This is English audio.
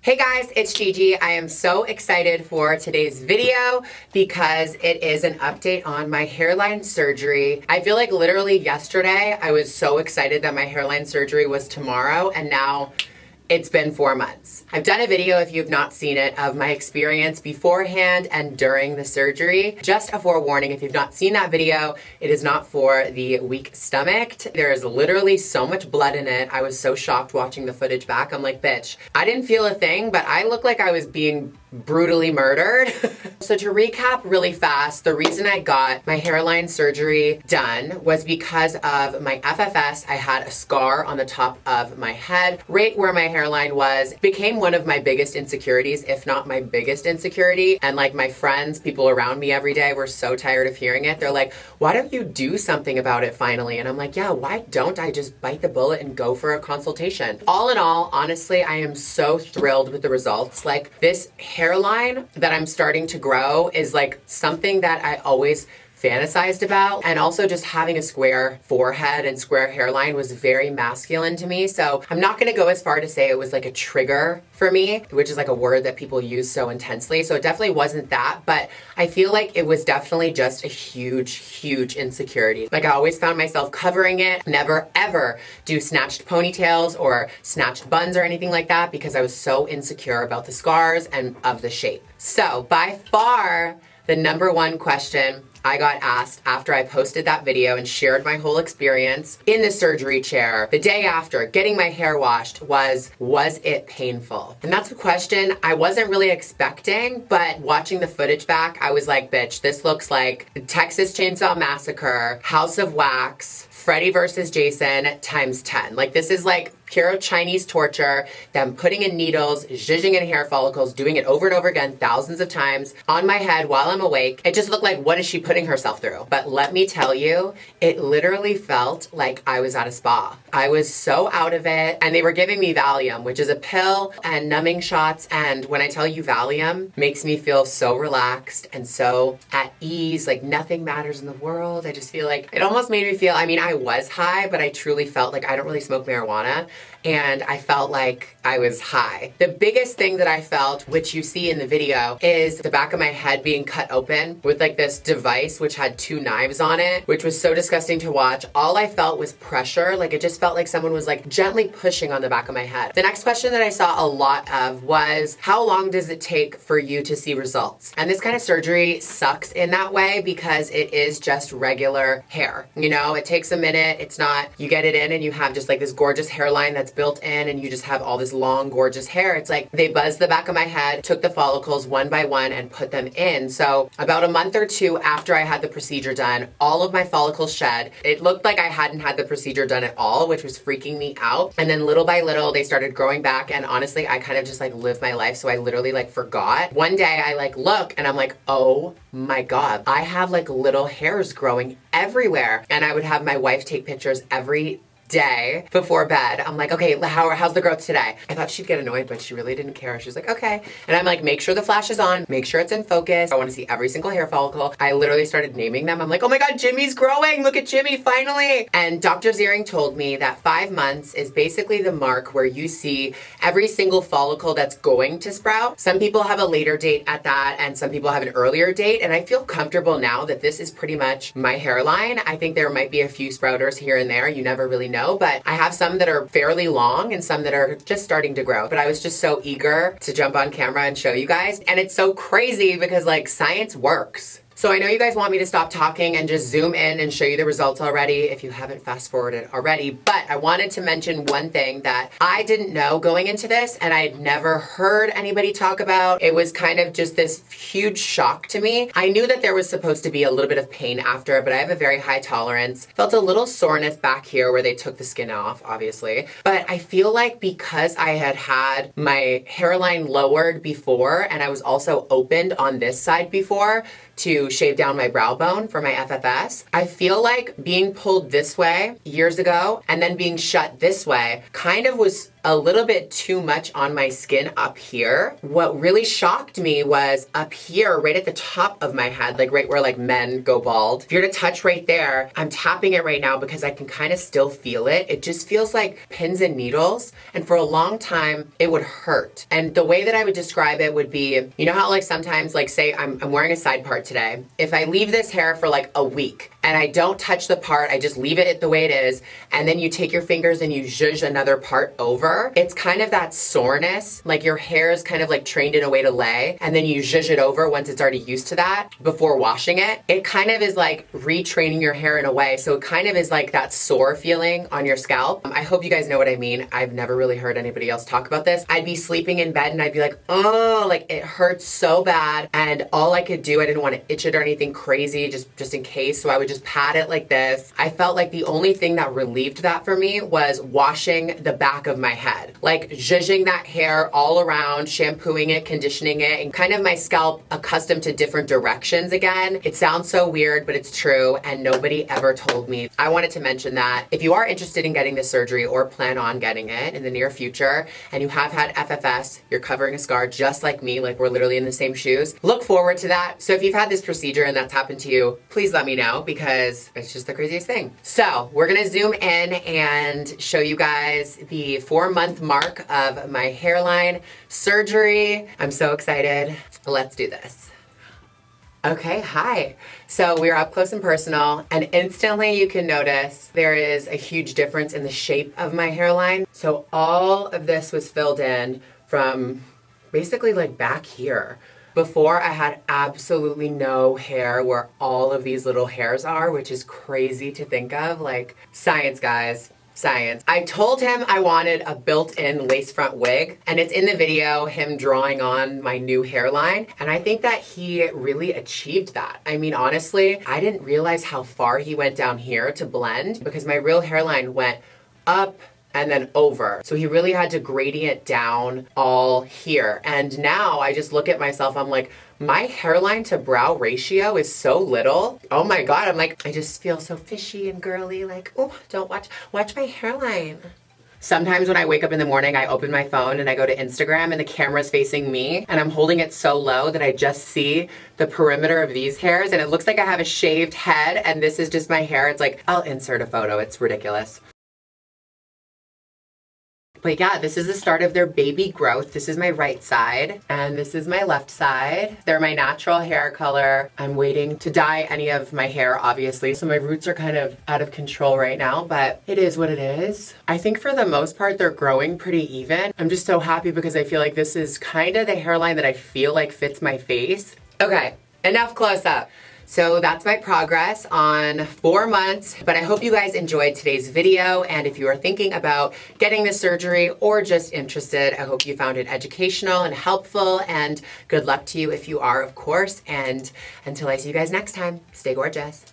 Hey guys, it's Gigi. I am so excited for today's video because it is an update on my hairline surgery. I feel like literally yesterday I was so excited that my hairline surgery was tomorrow, and now it's been 4 months. I've done a video, if you've not seen it, of my experience beforehand and during the surgery. Just a forewarning, if you've not seen that video, it is not for the weak-stomached. There is literally so much blood in it. I was so shocked watching the footage back. I'm like, bitch, I didn't feel a thing, but I look like I was being brutally murdered. So to recap really fast, the reason I got my hairline surgery done was because of my FFS. I had a scar on the top of my head, right where my hairline was. Became one of my biggest insecurities, if not my biggest insecurity. And like my friends, people around me every day were so tired of hearing it. They're like, why don't you do something about it finally? And I'm like, yeah, why don't I just bite the bullet and go for a consultation? All in all, honestly, I am so thrilled with the results. Like, this hairline that I'm starting to grow is like something that I always fantasized about, and also just having a square forehead and square hairline was very masculine to me. So I'm not gonna go as far to say it was like a trigger for me, which is like a word that people use so intensely. So it definitely wasn't that, but I feel like it was definitely just a huge insecurity. Like, I always found myself covering it, never ever do snatched ponytails or snatched buns or anything like that because I was so insecure about the scars and of the shape. So by far, the number one question I got asked after I posted that video and shared my whole experience in the surgery chair the day after getting my hair washed was it painful? And that's a question I wasn't really expecting, but watching the footage back, I was like, bitch, this looks like Texas Chainsaw Massacre, House of Wax, Freddy versus Jason times 10. Like, this is like pure Chinese torture, them putting in needles, zhuzhing in hair follicles, doing it over and over again, thousands of times on my head while I'm awake. It just looked like, what is she putting herself through? But let me tell you, it literally felt like I was at a spa. I was so out of it, and they were giving me Valium, which is a pill and numbing shots. And when I tell you Valium makes me feel so relaxed and so at ease, like nothing matters in the world. I just feel like it almost made me feel, I mean, I was high, but I truly felt like I don't really smoke marijuana. And I felt like I was high. The biggest thing that I felt, which you see in the video, is the back of my head being cut open with like this device which had 2 knives on it, which was so disgusting to watch. All I felt was pressure. Like, it just felt like someone was like gently pushing on the back of my head. The next question that I saw a lot of was, how long does it take for you to see results? And this kind of surgery sucks in that way because it is just regular hair. You know, it takes a minute. It's not, you get it in and you have just like this gorgeous hairline that's built in and you just have all this long, gorgeous hair. It's like they buzzed the back of my head, took the follicles one by one and put them in. So about a month or 2 after I had the procedure done, all of my follicles shed. It looked like I hadn't had the procedure done at all, which was freaking me out. And then little by little, they started growing back. And honestly, I kind of just like lived my life. So I literally like forgot. One day I like look and I'm like, oh my God, I have like little hairs growing everywhere. And I would have my wife take pictures every day before bed. I'm like, okay, how's the growth today? I thought she'd get annoyed, but she really didn't care. She was like, okay. And I'm like, make sure the flash is on, make sure it's in focus. I want to see every single hair follicle. I literally started naming them. I'm like, oh my God, Jimmy's growing. Look at Jimmy, finally. And Dr. Ziering told me that 5 months is basically the mark where you see every single follicle that's going to sprout. Some people have a later date at that, and some people have an earlier date. And I feel comfortable now that this is pretty much my hairline. I think there might be a few sprouters here and there. You never really know. But I have some that are fairly long and some that are just starting to grow. But I was just so eager to jump on camera and show you guys. And it's so crazy because like science works. So I know you guys want me to stop talking and just zoom in and show you the results already if you haven't fast forwarded already. But I wanted to mention one thing that I didn't know going into this and I had never heard anybody talk about. It was kind of just this huge shock to me. I knew that there was supposed to be a little bit of pain after, but I have a very high tolerance. Felt a little soreness back here where they took the skin off, obviously. But I feel like because I had had my hairline lowered before and I was also opened on this side before to to shave down my brow bone for my FFS. I feel like being pulled this way years ago and then being shut this way kind of was a little bit too much on my skin up here. What really shocked me was up here, right at the top of my head, like right where like men go bald. If you're to touch right there, I'm tapping it right now because I can kind of still feel it. It just feels like pins and needles. And for a long time, it would hurt. And the way that I would describe it would be, you know how like sometimes like say I'm wearing a side part today. If I leave this hair for like a week and I don't touch the part, I just leave it the way it is. And then you take your fingers and you zhuzh another part over. It's kind of that soreness, like your hair is kind of like trained in a way to lay, and then you zhuzh it over once it's already used to that before washing it. It kind of is like retraining your hair in a way, so it kind of is like that sore feeling on your scalp. I hope you guys know what I mean. I've never really heard anybody else talk about this. I'd be sleeping in bed and I'd be like, oh, like it hurts so bad, and all I could do, I didn't want to itch it or anything crazy, just in case, so I would just pat it like this. I felt like the only thing that relieved that for me was washing the back of my head, like zhuzhing that hair all around, shampooing it, conditioning it, and kind of my scalp accustomed to different directions again. It sounds so weird, but it's true, and nobody ever told me. I wanted to mention that if you are interested in getting this surgery or plan on getting it in the near future, and you have had FFS, you're covering a scar just like me, like we're literally in the same shoes, look forward to that. So if you've had this procedure and that's happened to you, please let me know because it's just the craziest thing. So we're gonna zoom in and show you guys the 4-month mark of my hairline surgery. I'm so excited. Let's do this. Okay, hi. So we're up close and personal, and instantly you can notice there is a huge difference in the shape of my hairline. So all of this was filled in from basically like back here. Before, I had absolutely no hair where all of these little hairs are, which is crazy to think of. Like, science, guys. Science. I told him I wanted a built-in lace front wig, and it's in the video, him drawing on my new hairline, and I think that he really achieved that. I mean, honestly, I didn't realize how far he went down here to blend because my real hairline went up and then over. So he really had to gradient down all here. And now I just look at myself, I'm like, my hairline to brow ratio is so little. Oh my God, I'm like, I just feel so fishy and girly, like, oh, don't watch my hairline. Sometimes when I wake up in the morning, I open my phone and I go to Instagram and the camera's facing me and I'm holding it so low that I just see the perimeter of these hairs and it looks like I have a shaved head and this is just my hair. It's like, I'll insert a photo, it's ridiculous. But yeah, this is the start of their baby growth. This is my right side, and this is my left side. They're my natural hair color. I'm waiting to dye any of my hair, obviously, so my roots are kind of out of control right now, but it is what it is. I think for the most part, they're growing pretty even. I'm just so happy because I feel like this is kind of the hairline that I feel like fits my face. Okay, enough close up. So that's my progress on 4 months, but I hope you guys enjoyed today's video, and if you are thinking about getting the surgery or just interested, I hope you found it educational and helpful, and good luck to you if you are, of course, and until I see you guys next time, stay gorgeous.